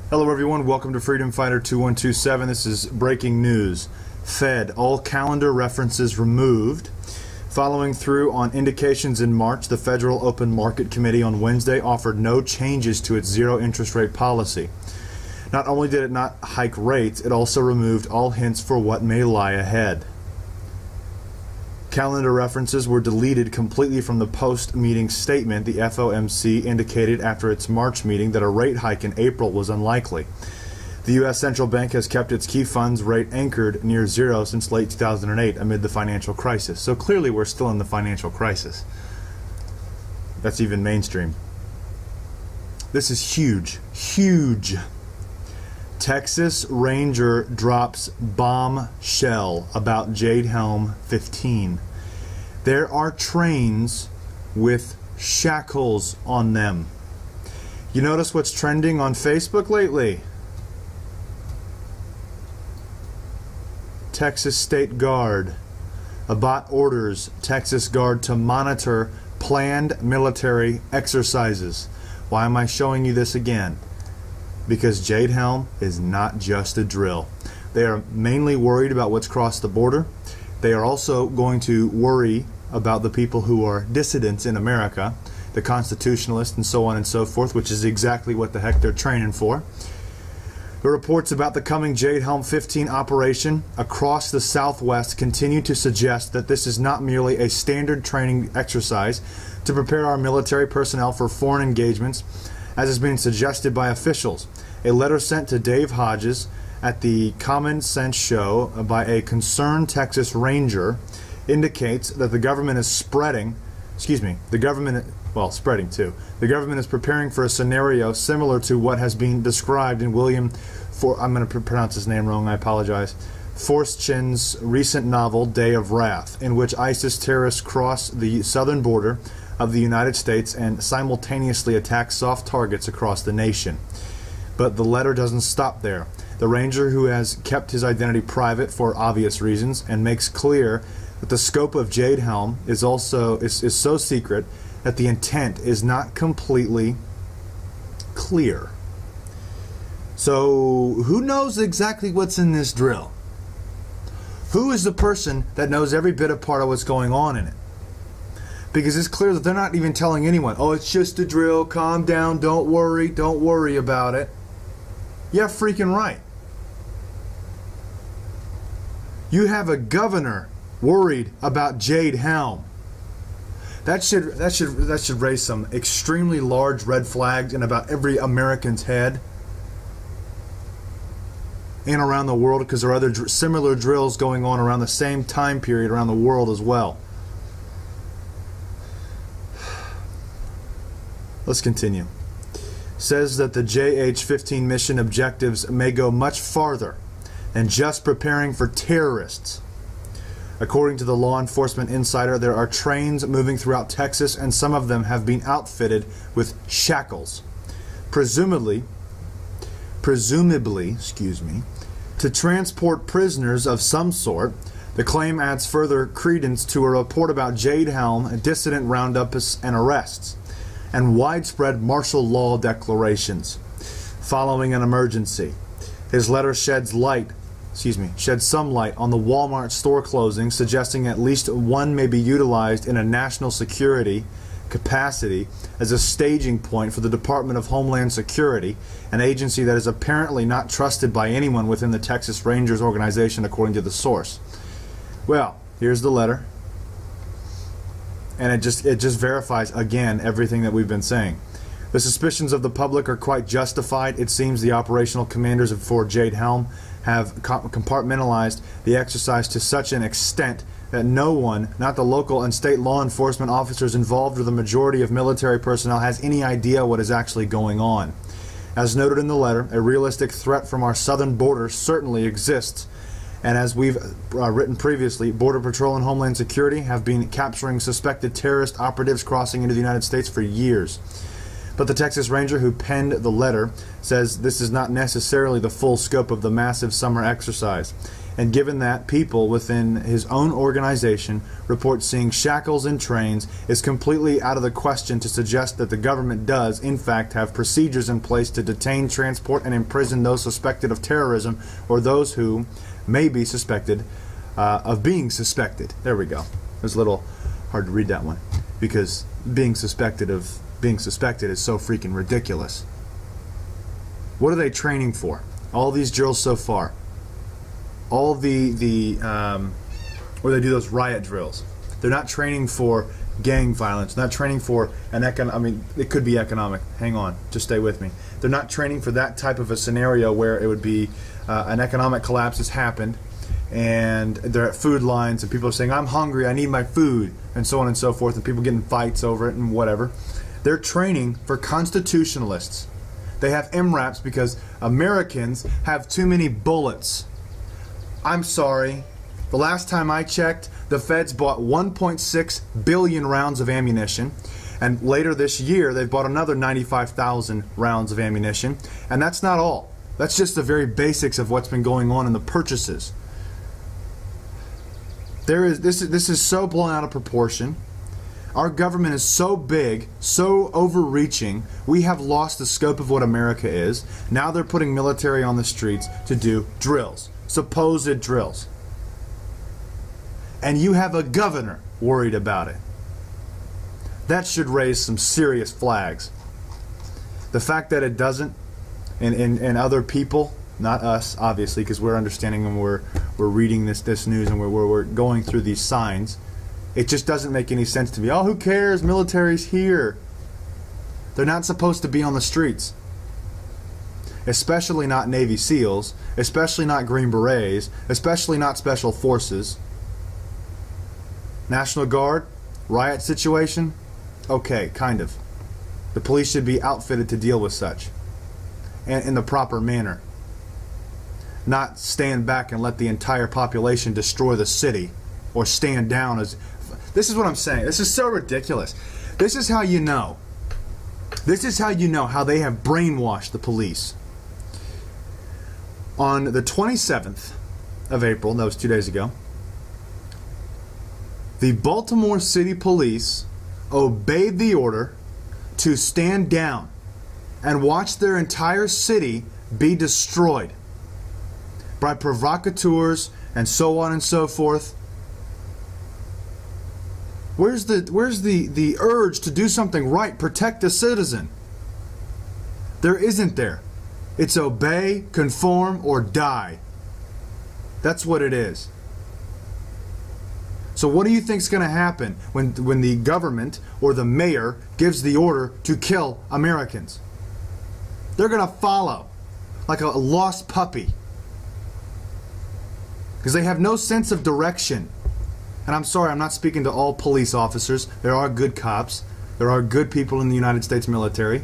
Hello everyone, welcome to Freedom Fighter 2127. This is breaking news. Fed, all calendar references removed. Following through on indications in March, the Federal Open Market Committee on Wednesday offered no changes to its zero interest rate policy. Not only did it not hike rates, it also removed all hints for what may lie ahead. Calendar references were deleted completely from the post-meeting statement. The FOMC indicated after its March meeting that a rate hike in April was unlikely. The U.S. Central Bank has kept its key funds rate anchored near zero since late 2008 amid the financial crisis. So clearly we're still in the financial crisis. That's even mainstream. This is huge. Huge. Texas Ranger drops bombshell about Jade Helm 15. There are trains with shackles on them. You notice what's trending on Facebook lately? Texas State Guard. Abbott orders Texas Guard to monitor planned military exercises. Why am I showing you this again? Because Jade Helm is not just a drill. They are mainly worried about what's crossed the border. They are also going to worry about the people who are dissidents in America, the constitutionalists and so on and so forth, which is exactly what the heck they're training for. The reports about the coming Jade Helm 15 operation across the Southwest continue to suggest that this is not merely a standard training exercise to prepare our military personnel for foreign engagements, as is being suggested by officials. A letter sent to Dave Hodges at the Common Sense Show by a concerned Texas Ranger indicates that the government is spreading is preparing for a scenario similar to what has been described in I'm going to pronounce his name wrong, I apologize, Forstchen's recent novel, Day of Wrath, in which ISIS terrorists cross the southern border of the United States and simultaneously attack soft targets across the nation. But the letter doesn't stop there. The Ranger, who has kept his identity private for obvious reasons, and makes clear that the scope of Jade Helm is so secret that the intent is not completely clear. So who knows exactly what's in this drill? Who is the person that knows every bit of part of what's going on in it? Because it's clear that they're not even telling anyone, oh, it's just a drill, calm down, don't worry about it. Yeah, freaking right. You have a governor worried about Jade Helm. That should raise some extremely large red flags in about every American's head and around the world, because there are other similar drills going on around the same time period around the world as well. Let's continue. Says that the JH-15 mission objectives may go much farther than just preparing for terrorists. According to the Law Enforcement Insider, there are trains moving throughout Texas, and some of them have been outfitted with shackles, presumably, to transport prisoners of some sort. The claim adds further credence to a report about Jade Helm, dissident roundups and arrests, and widespread martial law declarations following an emergency. His letter sheds some light on the Walmart store closing, suggesting at least one may be utilized in a national security capacity as a staging point for the Department of Homeland Security, an agency that is apparently not trusted by anyone within the Texas Rangers organization, according to the source. Well, here's the letter. And it just verifies again everything that we've been saying. The suspicions of the public are quite justified. It seems the operational commanders for Jade Helm have compartmentalized the exercise to such an extent that no one, not the local and state law enforcement officers involved or the majority of military personnel, has any idea what is actually going on. As noted in the letter, a realistic threat from our southern border certainly exists. And as we've written previously, Border Patrol and Homeland Security have been capturing suspected terrorist operatives crossing into the United States for years. But the Texas Ranger who penned the letter says this is not necessarily the full scope of the massive summer exercise. And given that people within his own organization report seeing shackles and trains, it's completely out of the question to suggest that the government does, in fact, have procedures in place to detain, transport, and imprison those suspected of terrorism or those who may be suspected of being suspected. There we go. It was a little hard to read that one because being suspected of being suspected is so freaking ridiculous. What are they training for? All these drills so far. All where they do those riot drills. They're not training for gang violence. Not training for it could be economic. Hang on, just stay with me. They're not training for that type of a scenario where it would be an economic collapse has happened, and they're at food lines, and people are saying, "I'm hungry, I need my food," and so on and so forth, and people getting fights over it and whatever. They're training for constitutionalists. They have MRAPs because Americans have too many bullets. I'm sorry. The last time I checked, the feds bought 1.6 billion rounds of ammunition. And later this year, they've bought another 95,000 rounds of ammunition. And that's not all. That's just the very basics of what's been going on in the purchases. This is so blown out of proportion. Our government is so big, so overreaching, we have lost the scope of what America is. Now they're putting military on the streets to do drills. Supposed drills. And you have a governor worried about it. That should raise some serious flags. The fact that it doesn't, and other people, not us obviously, because we're understanding and we're reading this news and we're going through these signs, it just doesn't make any sense to me. Oh, who cares? Military's here. They're not supposed to be on the streets. Especially not Navy SEALs, especially not Green Berets, especially not Special Forces. National Guard, riot situation, okay, kind of. The police should be outfitted to deal with such, and in the proper manner. Not stand back and let the entire population destroy the city, or stand down as... This is what I'm saying. This is so ridiculous. This is how you know. This is how you know how they have brainwashed the police. On the 27th of April, that was 2 days ago, the Baltimore City Police obeyed the order to stand down and watch their entire city be destroyed by provocateurs and so on and so forth. Where's the urge to do something right, protect the citizen? There isn't there. It's obey, conform, or die. That's what it is. So what do you think's going to happen when the government or the mayor gives the order to kill Americans? They're going to follow like a lost puppy. Because they have no sense of direction. And I'm sorry, I'm not speaking to all police officers. There are good cops. There are good people in the United States military.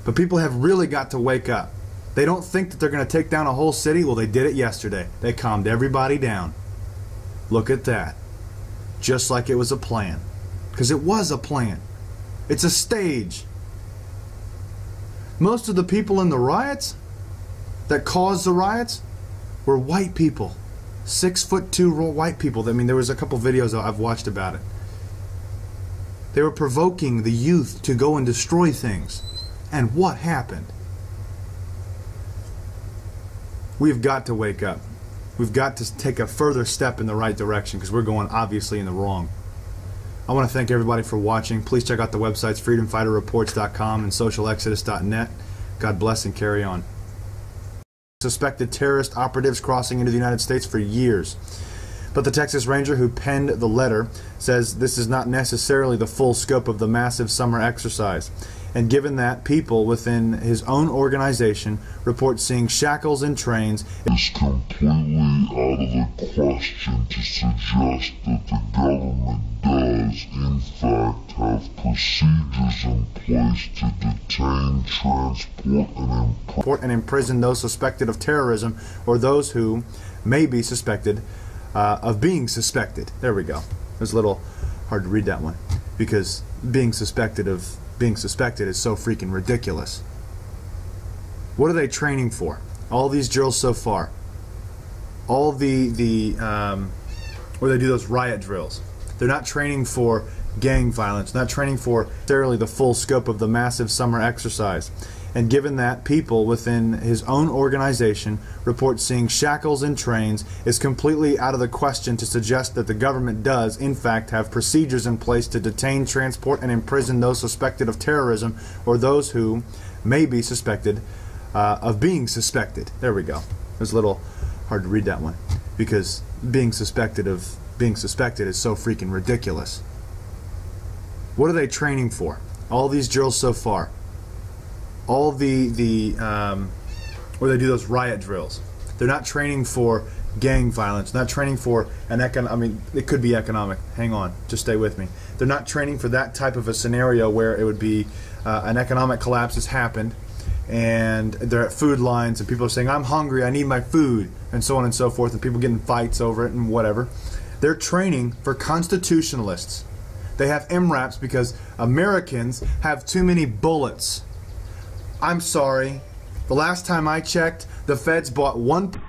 But people have really got to wake up. They don't think that they're going to take down a whole city. Well, they did it yesterday. They calmed everybody down. Look at that. Just like it was a plan. Because it was a plan. It's a stage. Most of the people in the riots that caused the riots were white people. 6'2" white people. I mean, there was a couple videos I've watched about it. They were provoking the youth to go and destroy things. And what happened? We've got to wake up. We've got to take a further step in the right direction because we're going obviously in the wrong. I want to thank everybody for watching. Please check out the websites freedomfighterreports.com and socialexodus.net. God bless and carry on. Suspected terrorist operatives crossing into the United States for years. But the Texas Ranger who penned the letter says this is not necessarily the full scope of the massive summer exercise. And given that people within his own organization report seeing shackles and trains, it's completely out of the question to suggest that the government does, in fact, have procedures in place to detain, transport, and imprison those suspected of terrorism or those who may be suspected of being suspected. There we go. It was a little hard to read that one because being suspected of being suspected is so freaking ridiculous. What are they training for? All these drills so far. all the where they do those riot drills. They're not training for gang violence, not training for necessarily the full scope of the massive summer exercise. And given that people within his own organization report seeing shackles in trains, it's completely out of the question to suggest that the government does, in fact, have procedures in place to detain, transport, and imprison those suspected of terrorism or those who may be suspected of being suspected. There we go. It was a little hard to read that one because being suspected of being suspected is so freaking ridiculous. What are they training for? All these drills so far. All where they do those riot drills. They're not training for gang violence, not training for it could be economic. Hang on, just stay with me. They're not training for that type of a scenario where it would be an economic collapse has happened and they're at food lines and people are saying, I'm hungry, I need my food, and so on and so forth, and people get in fights over it and whatever. They're training for constitutionalists. They have MRAPs because Americans have too many bullets. I'm sorry. The last time I checked, the feds bought one